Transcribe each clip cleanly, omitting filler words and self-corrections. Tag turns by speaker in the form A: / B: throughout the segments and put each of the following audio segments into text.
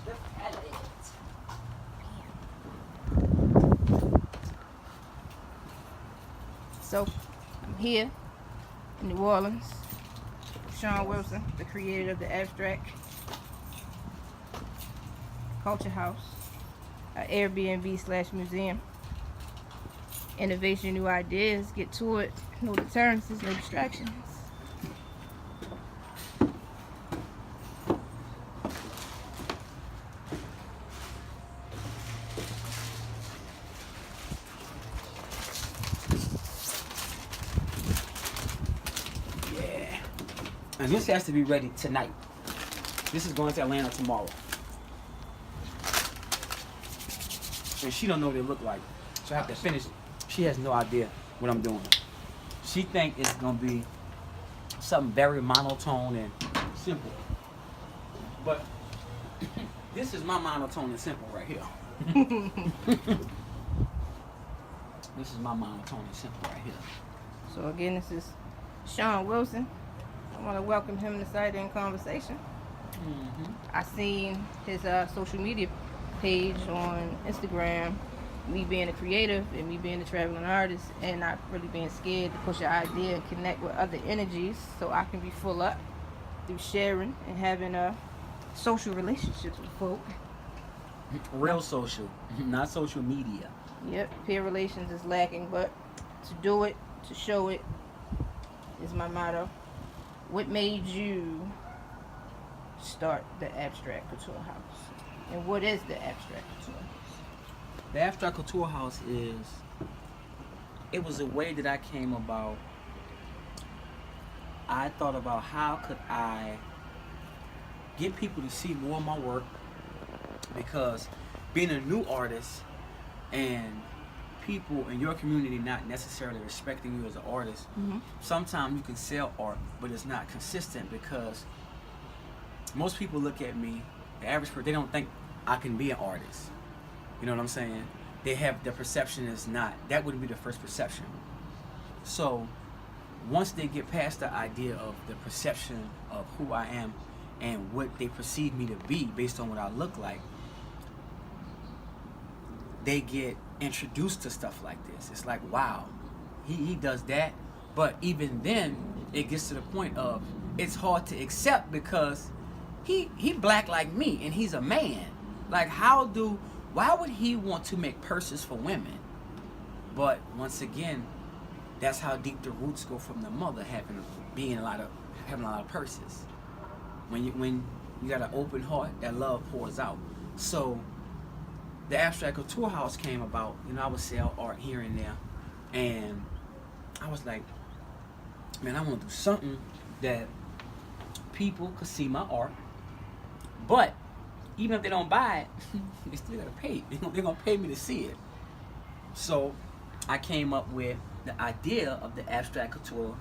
A: the palette. So, I'm here in New Orleans. Sean Wilson, the creator of the Abstract Culture House, Airbnb/museum. Innovation, new ideas, get to it. No deterrences, no distractions. Yeah. And this has to be ready tonight. This is going to Atlanta tomorrow. And she don't know what it look like. So I have to finish it. She has no idea what I'm doing. She think it's gonna be something very monotone and simple. But this is my monotone and simple right here. This is my monotone and simple right here. So again, this is Sean Wilson. I want to welcome him to Cider Conversation. I seen his social media page on Instagram, me being a creative and me being a traveling artist, and not really being scared to push an idea and connect with other energies so I can be full up through sharing and having social relationships with folk. Real social, not social media. Yep, peer relations is lacking, but to do it, to show it, is my motto. What made you start the Abstract Couture House? And what is the Abstract Couture House? The Abstract Couture House it was a way that I came about. I thought about how could I get people to see more of my work, because being a new artist and people in your community not necessarily respecting you as an artist, sometimes you can sell art, but it's not consistent, because most people look at me, the average person, they don't think I can be an artist. You know what I'm saying? They have, their perception is not, that wouldn't be the first perception. So once they get past the idea of the perception of who I am and what they perceive me to be based on what I look like, they get introduced to stuff like this. It's like, wow, he does that. But even then, it gets to the point of, it's hard to accept, because he black like me and he's a man. Like, why would he want to make purses for women? But once again, that's how deep the roots go from the mother, having a lot of purses. When you got an open heart, that love pours out. So the Abstract Couture House came about. You know, I would sell art here and there, and I was like, man, I want to do something that people could see my art, but even if they don't buy it, they still gotta pay. They're gonna pay me to see it. So I came up with the idea of the Abstract Couture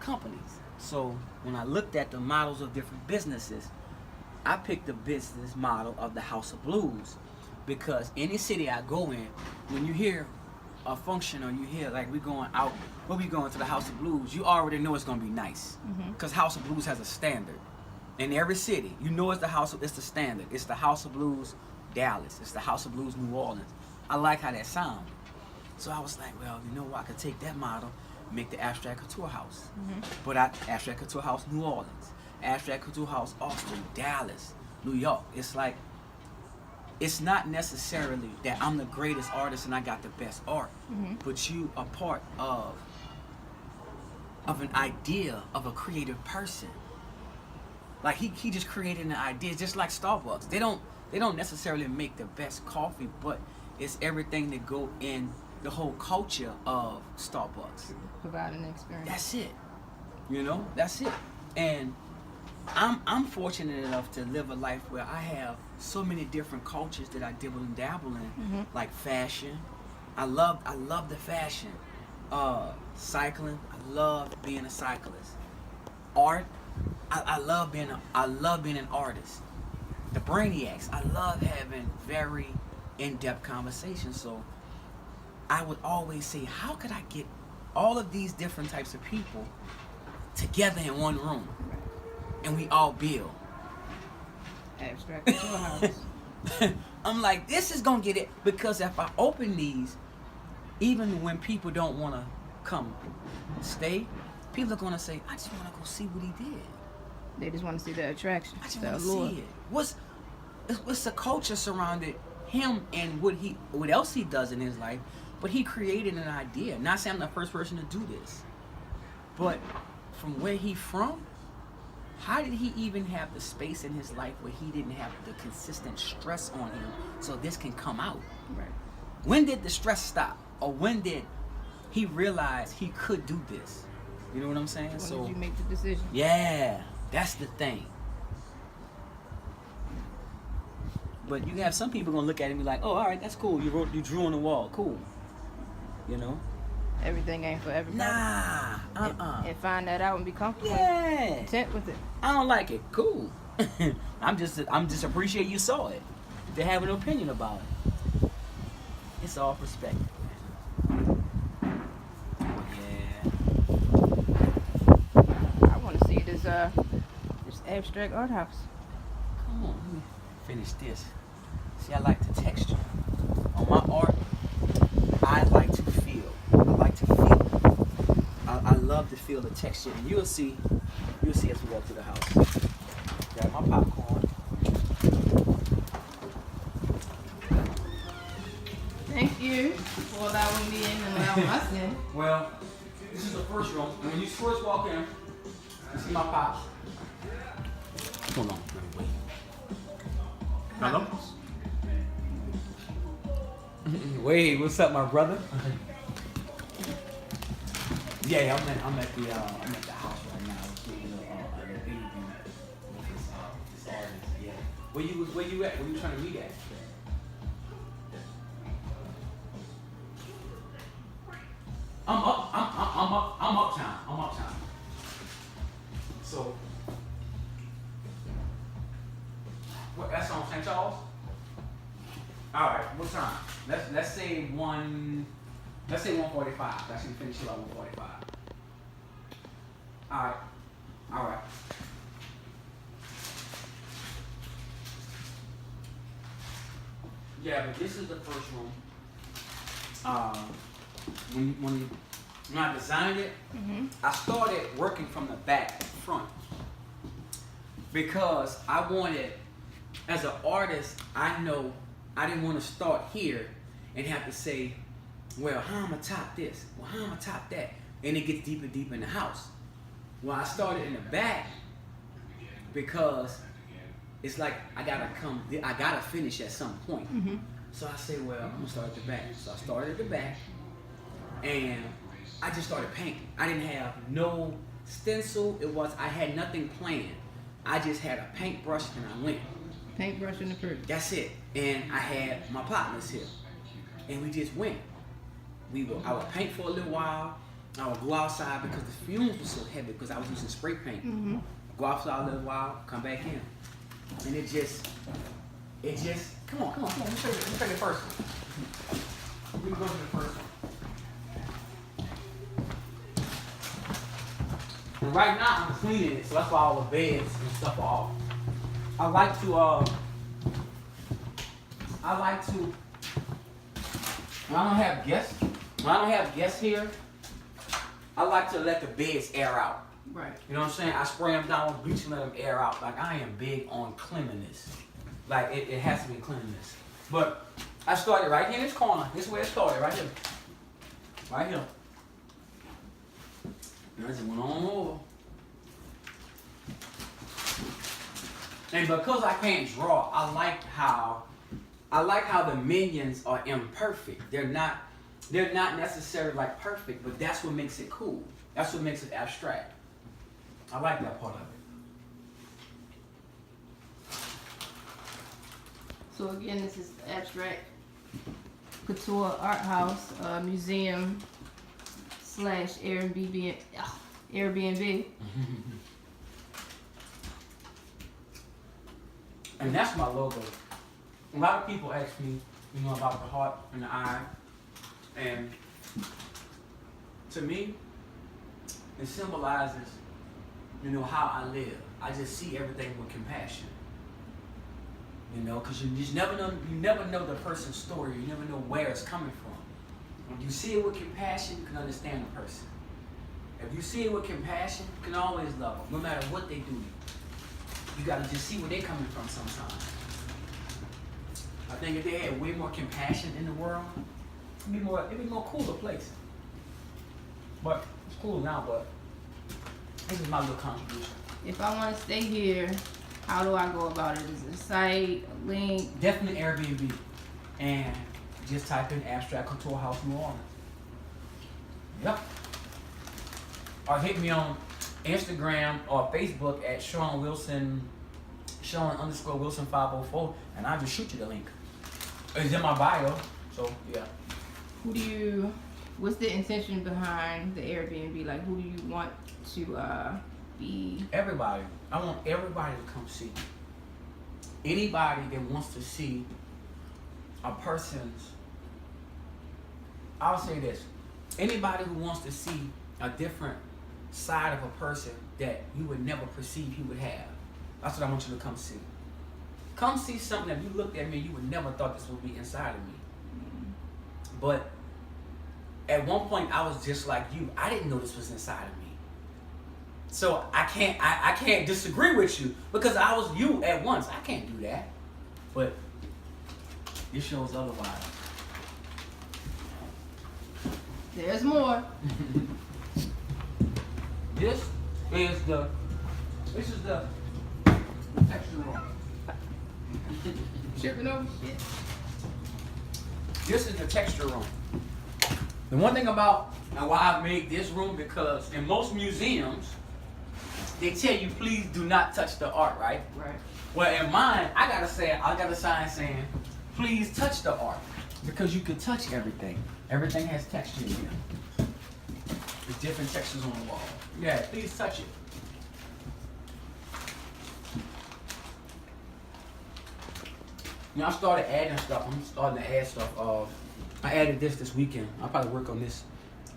A: companies. So when I looked at the models of different businesses, I picked the business model of the House of Blues, because any city I go in, when you hear a function or you hear like we going out, where we going to the House of Blues, you already know it's gonna be nice, because House of Blues has a standard. In every city, you know it's the standard. It's the House of Blues Dallas. It's the House of Blues New Orleans. I like how that sounds. So I was like, well, you know what? I could take that model, make the Abstract Couture House. But Abstract Couture House New Orleans, Abstract Couture House Austin, Dallas, New York. It's like, it's not necessarily that I'm the greatest artist and I got the best art, but you are part of an idea of a creative person. Like he just created an idea, just like Starbucks. They don't necessarily make the best coffee, but it's everything that go in the whole culture of Starbucks. Providing an experience. That's it. You know, that's it. And I'm fortunate enough to live a life where I have so many different cultures that I dibble and dabble in, like fashion. I love the fashion. Cycling. I love being a cyclist. Art. I love being an artist. The Brainiacs. I love having very in-depth conversations. So I would always say, how could I get all of these different types of people together in one room and we all build?
B: Abstract into a house.
A: I'm like, this is gonna get it, because if I open these, even when people don't want to come stay, people are gonna say, I just want to go see what he did.
B: They just want to see the attraction.
A: I just
B: the
A: want to
B: allure.
A: see it. What's the culture surrounded him and what else he does in his life? But he created an idea. Not saying I'm the first person to do this, but from where he from, how did he even have the space in his life where he didn't have the consistent stress on him so this can come out?
B: Right.
A: When did the stress stop? Or when did he realize he could do this? You know what I'm saying?
B: When
A: So
B: did you make the decision?
A: yeah, that's the thing. But you have some people gonna look at it and be like, oh, all right, that's cool. You drew on the wall, cool. You know?
B: Everything ain't for everybody.
A: Nah,
B: And find that out and be comfortable.
A: Yeah.
B: Content with it.
A: I don't like it. Cool. I'm just appreciate you saw it. To have an opinion about it. It's all perspective. Yeah.
B: I want to see this abstract art house.
A: Come on, let me finish this. See, I like the texture. On my art, I like to feel. I love to feel the texture. And you'll see as we walk through the house. Grab my popcorn.
B: Thank you for allowing me in and allowing us in.
A: Well, this is the first room. And when you first walk in, you see my pops. Hold on, wait. Hello? Wait, what's up, my brother? Yeah, I'm at the house right now. Doing an interview with this artist. Yeah. Where you at? Where you trying to meet at? I'm uptown. So, what? That's on St. Charles. All right. What time? Let's say 1:45. That's gonna finish it at 1:45. All right. Yeah, but this is the first room. When I designed it, I started working from the back to front because I wanted, as an artist, I know I didn't want to start here and have to say, well, how am I top this? Well, how am I top that? And it gets deeper and deeper in the house. Well, I started in the back because it's like I gotta finish at some point. So I say, well, I'm gonna start at the back. So I started at the back, and I just started painting. I didn't have no stencil. I had nothing planned. I just had a paintbrush and I went.
B: Paintbrush and the pretty.
A: That's it. And I had my partners here, and we just went. I would paint for a little while. I would go outside because the fumes were so heavy because I was using spray paint. Go outside a little while, come back in, and it just. Come on. Let me show you the first one. We can go to the first one. And right now I'm cleaning it, so that's why all the beds and stuff are off. I like to when I don't have guests here, I like to let the beds air out.
B: Right.
A: You know what I'm saying? I spray them down with bleach and let them air out. Like, I am big on cleanliness. Like, it has to be cleanliness. But I started right here in this corner. This is where it started, right here. Right here. And I just went on over. And because I can't draw, I like how the minions are imperfect. They're not necessarily like perfect, but that's what makes it cool. That's what makes it abstract. I like that part of it.
B: So again, this is the Abstract Couture Art House, museum / Airbnb.
A: And that's my logo. A lot of people ask me, about the heart and the eye. And to me, it symbolizes, how I live. I just see everything with compassion. You know, because you just never know. You never know the person's story. You never know where it's coming from. When you see it with compassion, you can understand the person. If you see it with compassion, you can always love them, no matter what they do. You gotta just see where they're coming from sometimes. I think if they had way more compassion in the world, it'd be more cooler place. But it's cool now, but this is my little contribution.
B: If I want to stay here, how do I go about it? Is it a site, a link?
A: Definitely Airbnb. And just type in Abstract Couture House New Orleans. Yep. Or hit me on Instagram or Facebook at Sean_Wilson 504, and I'll just shoot you the link. It's in my bio, so yeah.
B: What's the intention behind the Airbnb? Like, who do you want to be?
A: Everybody. I want everybody to come see. Anybody that wants to see a person's, I'll say this. Anybody who wants to see a different side of a person that you would never perceive he would have. That's what I want you to come see. Come see something that you looked at me, you would never thought this would be inside of me. But at one point I was just like you. I didn't know this was inside of me. So I can't disagree with you because I was you at once. I can't do that. But it shows otherwise.
B: There's more.
A: This is the texture room.
B: Tripping over shit.
A: This is the texture room. The one thing about and why I made this room, because in most museums they tell you please do not touch the art, right?
B: Right.
A: Well, in mine, I got a sign saying please touch the art, because you can touch everything. Everything has texture in here. There's different textures on the wall. Yeah, please touch it. You know, I started adding stuff. I'm starting to add stuff. I added this weekend. I'll probably work on this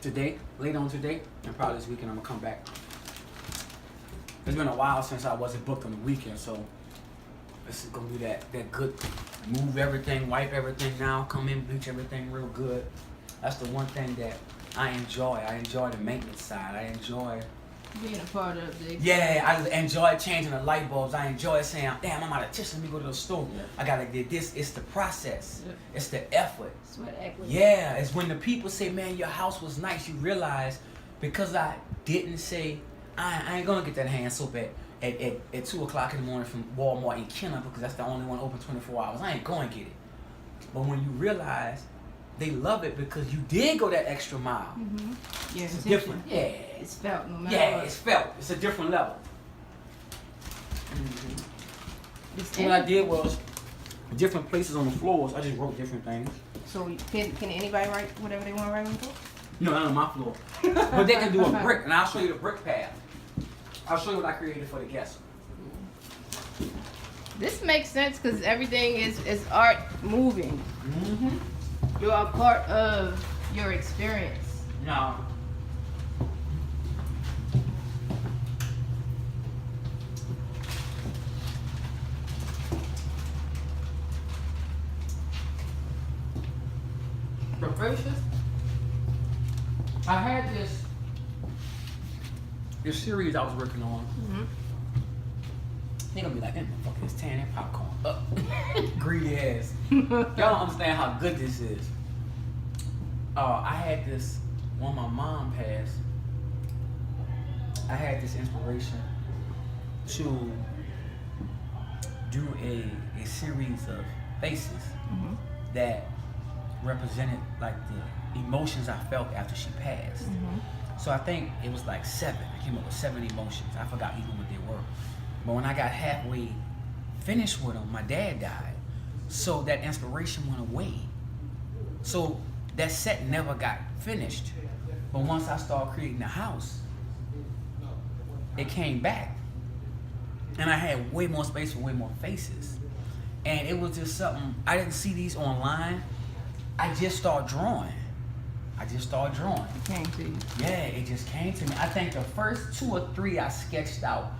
A: today, later on today, and probably this weekend I'm gonna come back. It's been a while since I wasn't booked on the weekend, so this is gonna be that good. Move everything, wipe everything now, come in, bleach everything real good. That's the one thing that I enjoy. I enjoy the maintenance side. I enjoy
B: being a part of the.
A: Yeah, I enjoy changing the light bulbs. I enjoy saying, damn, I'm out of tissue. Let me go to the store.
B: Yep.
A: I gotta get this. It's the process.
B: Yep.
A: It's the effort.
B: Sweat equity.
A: Yeah, it's when the people say, man, your house was nice. You realize because I didn't say, I ain't gonna get that hand soap at 2 o'clock in the morning from Walmart in Kenner because that's the only one open 24 hours. I ain't going to get it. But when you realize they love it because you did go that extra mile.
B: Mm-hmm. Yeah,
A: it's different. Yeah.
B: It's felt no matter
A: Yeah,
B: what.
A: it's felt. It's a different level.
B: Mm-hmm.
A: What I did was different places on the floors. I just wrote different things.
B: So can anybody write whatever they want to write on the floor?
A: No, not on my floor. But they can do a brick, and I'll show you the brick path. I'll show you what I created for the guests.
B: This makes sense because everything is art moving.
A: Mm-hmm.
B: You're a part of your experience.
A: No. Professor, I had this series I was working on.
B: Mm-hmm.
A: They gonna be like, that motherfucker is tearing that popcorn up. Greedy ass. Y'all don't understand how good this is. I had this, when my mom passed, I had this inspiration to do a series of faces
B: Mm-hmm.
A: that represented like the emotions I felt after she passed.
B: Mm-hmm.
A: So I think it was like 7. I came up with 7 emotions. I forgot even what they were. But when I got halfway finished with them, my dad died. So that inspiration went away. So that set never got finished. But once I started creating the house, it came back. And I had way more space for way more faces. And it was just something, I didn't see these online. I just started drawing.
B: It came to you.
A: Yeah, it just came to me. I think the first 2 or 3 I sketched out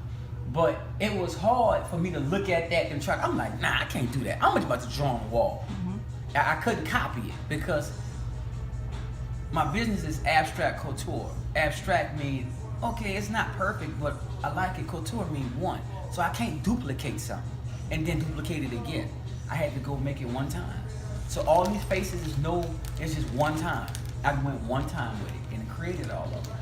A: But it was hard for me to look at that and try. I'm like, nah, I can't do that. I'm about to draw on the wall. I couldn't copy it because my business is abstract couture. Abstract means, okay, it's not perfect, but I like it. Couture means one. So I can't duplicate something and then duplicate it again. I had to go make it one time. So all these faces it's just one time. I went one time with it and created all of them.